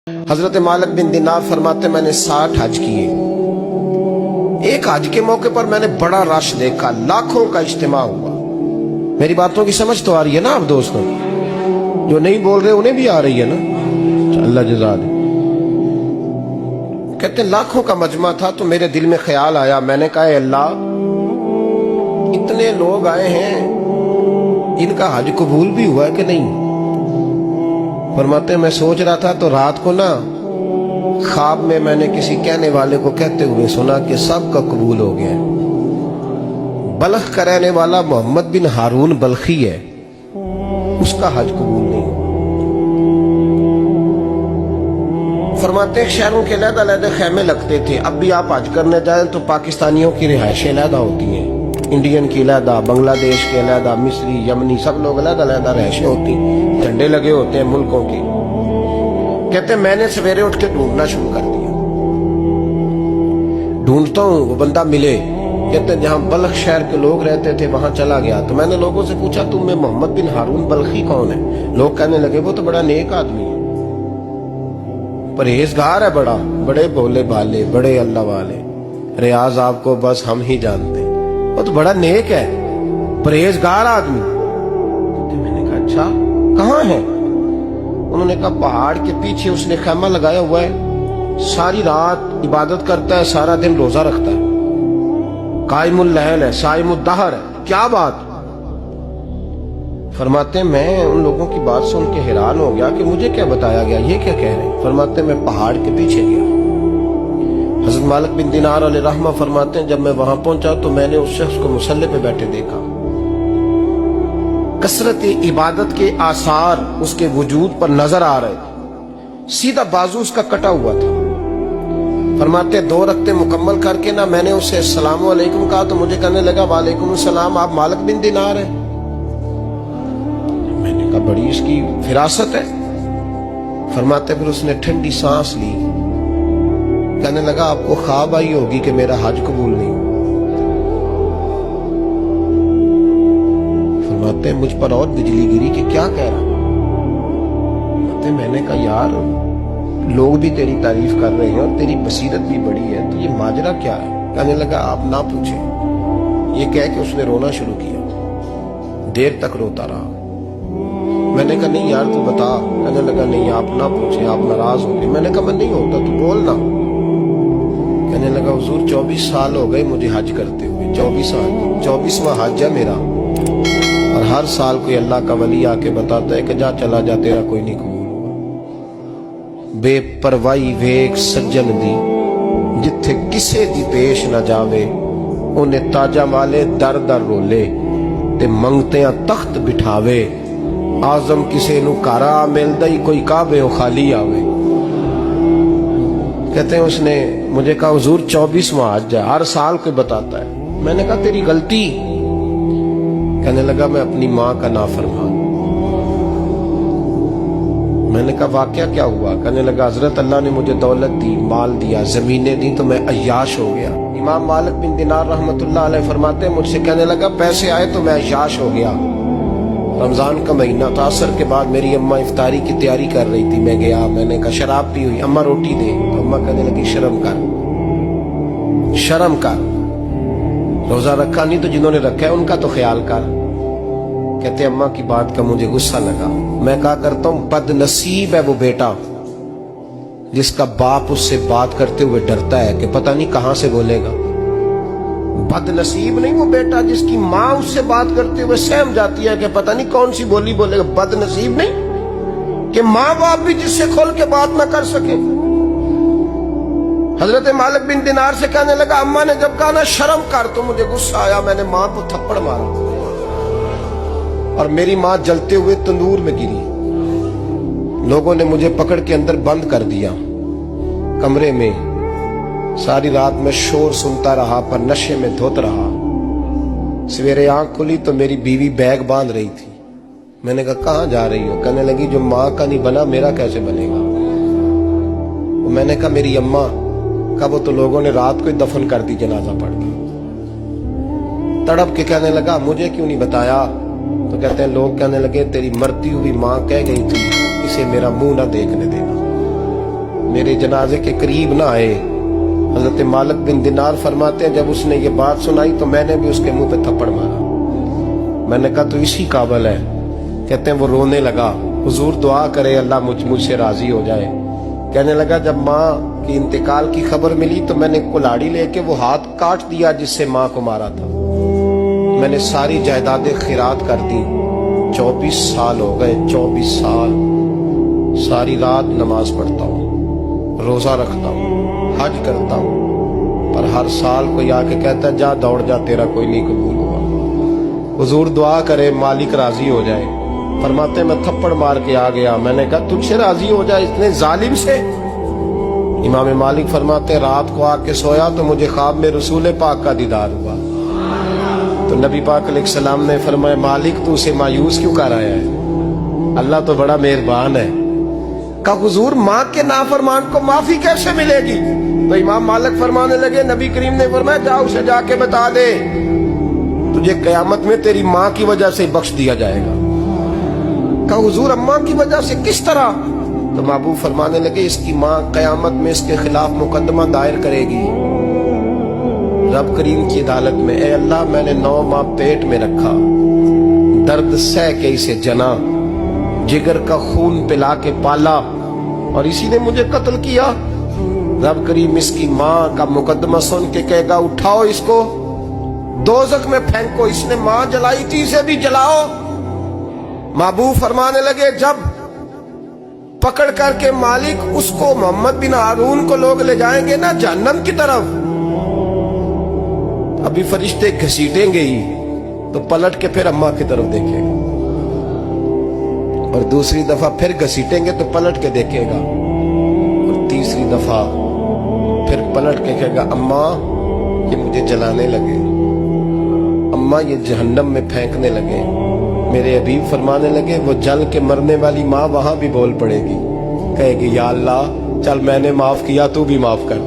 हजरत मालिक बिन दिनार फरमाते मैंने 60 हज किए। एक हज के मौके पर मैंने बड़ा रश देखा, लाखों का इज्तिमा हुआ। मेरी बातों की समझ तो आ रही है ना आप दोस्तों? जो नहीं बोल रहे उन्हें भी आ रही है ना? अल्लाह जज़ा दे। कहते लाखों का मजमा था तो मेरे दिल में ख्याल आया, मैंने कहा अल्लाह इतने लोग आए हैं, इनका हज कबूल भी हुआ है कि नहीं? फरमाते मैं सोच रहा था तो रात को ना ख्वाब में मैंने किसी कहने वाले को कहते हुए सुना कि सब का कबूल हो गया। बल्ख का रहने वाला मोहम्मद बिन हारून बल्खी है, उसका हज कबूल नहीं। फरमाते शहरों के अलग-अलग खेमे लगते थे। अब भी आप हज करने जाएं तो पाकिस्तानियों की रिहायशें अलग होती हैं, इंडियन की अलग, बांग्लादेश के अलग, मिस्री, यमनी, सब लोग अलग अलग रिहायशें होती, झंडे लगे होते हैं मुल्कों के। कहते मैंने सवेरे उठ के ढूंढना शुरू कर दिया, ढूंढता हूँ वो बंदा मिले। कहते जहां बल्ख शहर के लोग रहते थे वहां चला गया तो मैंने लोगों से पूछा तुम में मोहम्मद बिन हारून बल्खी कौन है? लोग कहने लगे वो तो बड़ा नेक आदमी है, परहेजगार है, बड़े भोले भाले, बड़े अल्लाह वाले, रियाज आपको बस हम ही जानते हैं, वो तो बड़ा नेक है, परहेजगार आदमी। तो मैंने कहा अच्छा कहाँ है? उन्होंने कहा पहाड़ के पीछे उसने खैमा लगाया हुआ है, सारी रात इबादत करता है, सारा दिन रोजा रखता है, कायमुल लैल है, साइमुद दहर है। क्या बात? फरमाते मैं उन लोगों की बात सुन के हैरान हो गया कि मुझे क्या बताया गया, ये क्या कह रहे हैं? फरमाते मैं पहाड़ के पीछे गया। हज़रत मालिक बिन दिनार अलैहि रहमा फरमाते हैं जब मैं वहां पहुंचा तो मैंने उस शख्स को मुसल्ले पे बैठे देखा। कसरत इबादत के आसार उसके वजूद पर नजर आ रहे थे, सीधा बाजू उसका कटा हुआ था। फरमाते 2 रकते मुकम्मल करके ना मैंने उसे अस्सलाम वालेकुम कहा तो मुझे कहने लगा वालेकुम सलाम, आप मालिक बिन दिनार हैं? मैंने कहा बड़ी इसकी फिरासत है। फरमाते फिर उसने ठंडी सांस ली, कहने लगा आपको ख्वाब आई होगी कि मेरा हज कबूल नहीं। फरमाते मुझ पर और बिजली गिरी कि क्या कह रहा? मैंने कहा यार लोग भी तेरी तारीफ कर रहे हैं और तेरी बसीरत भी बड़ी है, तो ये माजरा क्या है? कहने लगा आप ना पूछें। ये कह के उसने रोना शुरू किया, देर तक रोता रहा। मैंने कहा नहीं यार तू बता। कहने लगा नहीं आप ना पूछें, आप नाराज हो गए। मैंने कहा मैं नहीं होता, तू बोल ना। कहने लगा हुजूर 24 साल हो गए मुझे हज करते हुए, 24 साल, 24वां हज है मेरा, और हर साल कोई अल्लाह का वली आके बताता है कि जा चला जा तेरा कोई नहीं कबूल हुआ। बेपरवाही वेख सज्जन दी जिथे किसे दी पेश न जावे, उन्हें ताजा वाले दर दर रोले ते मंगते तख्त बिठावे, आजम किसे नु कारा मिलदा ही कोई काबे ओ खाली आवे। कहते हैं उसने मुझे कहा हुजूर 24वां हज है, हर साल कोई बताता है। मैंने कहा तेरी गलती। कहने लगा मैं अपनी माँ का नाफरमान। मैंने कहा वाकया क्या हुआ? कहने लगा हजरत अल्लाह ने मुझे दौलत दी, माल दिया, जमीनें दी तो मैं अय्याश हो गया। इमाम मालिक बिन दिनार रहमतुल्लाह अलैह फरमाते हैं मुझसे कहने लगा पैसे आए तो मैं अय्याश हो गया। रमजान का महीना था, असर के बाद मेरी अम्मा इफ्तारी की तैयारी कर रही थी, मैं गया, मैंने कहा शराब पी हुई, अम्मा रोटी दे। तो अम्मा कहने लगी शर्म कर, शर्म कर, रोजा रखा नहीं तो जिन्होंने रखा है उनका तो ख्याल कर। कहते अम्मा की बात का मुझे गुस्सा लगा। मैं कहा करता हूं बदनसीब है वो बेटा जिसका बाप उससे बात करते हुए डरता है कि पता नहीं कहां से बोलेगा। बदनसीब नहीं वो बेटा जिसकी माँ उससे बात करते हुए सहम जाती है कि पता नहीं कौन सी बोली बोलेगा। बदनसीब नहीं कि माँ बाप भी जिससे खोल के बात ना कर सके। हजरत मालिक बिन दिनार से कहने लगा अम्मा ने जब कहा ना शर्म कर तो मुझे गुस्सा आया, मैंने माँ को थप्पड़ मारा और मेरी माँ जलते हुए तंदूर में गिरी। लोगों ने मुझे पकड़ के अंदर बंद कर दिया कमरे में। सारी रात में शोर सुनता रहा पर नशे में धोत रहा। सवेरे आंख खुली तो मेरी बीवी बैग बांध रही थी। मैंने कहा कहाँ जा रही हो? कहने लगी जो माँ का नहीं बना मेरा कैसे बनेगा? मैंने कहा मेरी अम्मा का वो तो लोगों ने रात को ही दफन कर दी जनाजा पढ़ के। तड़प के कहने लगा मुझे क्यों नहीं बताया? तो कहते हैं लोग कहने लगे तेरी मरती हुई माँ कह गई थी इसे मेरा मुंह ना देखने देना। میرے جنازے کے قریب نہ آئے. حضرت مالک بن دینار فرماتے ہیں جب اس نے یہ بات سنائی تو میں نے بھی اس کے منہ پہ تھپڑ مارا. میں نے کہا تو اسی قابل ہے. کہتے ہیں وہ رونے لگا, حضور دعا کرے اللہ مجھ سے راضی ہو جائے. کہنے لگا جب ماں کی انتقال کی خبر ملی تو میں نے کلاڑی لے کے وہ ہاتھ کاٹ دیا جس سے ماں کو مارا تھا. میں نے ساری جائیدادیں خیرات کر دی. 24 سال ہو گئے, 24 سال ساری رات نماز پڑھتا ہوں, روزہ رکھتا ہوں, حج کرتا ہوں, پر ہر سال کوئی آ کے کہتا ہے جا دوڑ جا تیرا کوئی نہیں قبول ہوا. حضور دعا کرے مالک راضی ہو جائے. فرماتے میں تھپڑ مار کے آ گیا. میں نے کہا تجھ سے راضی ہو جائے اتنے ظالم سے. امام مالک فرماتے رات کو آ کے سویا تو مجھے خواب میں رسول پاک کا دیدار ہوا. تو نبی پاک علیہ السلام نے فرمایا مالک تو اسے مایوس کیوں کر آیا ہے, اللہ تو بڑا مہربان ہے. کہا حضور ماں کے نافرمان کو معافی کیسے ملے گی؟ تو امام مالک فرمانے لگے نبی کریم نے فرمایا جا اسے جا کے بتا دے تجھے قیامت میں تیری ماں کی وجہ سے بخش دیا جائے گا. کہا حضور اماں کی وجہ سے کس طرح؟ تو محبوب فرمانے لگے اس کی ماں قیامت میں اس کے خلاف مقدمہ دائر کرے گی رب کریم کی عدالت میں, اے اللہ میں نے 9 ماہ پیٹ میں رکھا, درد سہ کے اسے جنا, جگر کا خون پلا کے پالا اور اسی نے مجھے قتل کیا. رب کریم اس کی ماں کا مقدمہ سن کے کہے گا اٹھاؤ اس کو دوزخ میں پھینکو, اس نے ماں جلائی تھی اسے بھی جلاؤ. محبوب فرمانے لگے جب پکڑ کر کے مالک اس کو محمد بن ہارون کو لوگ لے جائیں گے نا جہنم کی طرف, ابھی فرشتے گھسیٹیں گے ہی تو پلٹ کے پھر اماں کی طرف دیکھے گا, اور دوسری دفعہ پھر گھسیٹیں گے تو پلٹ کے دیکھے گا, اور تیسری دفعہ پھر پلٹ کے کہے گا اماں یہ مجھے جلانے لگے, اماں یہ جہنم میں پھینکنے لگے. میرے حبیب فرمانے لگے وہ جل کے مرنے والی ماں وہاں بھی بول پڑے گی, کہے گی یا اللہ چل میں نے معاف کیا تو بھی معاف کر.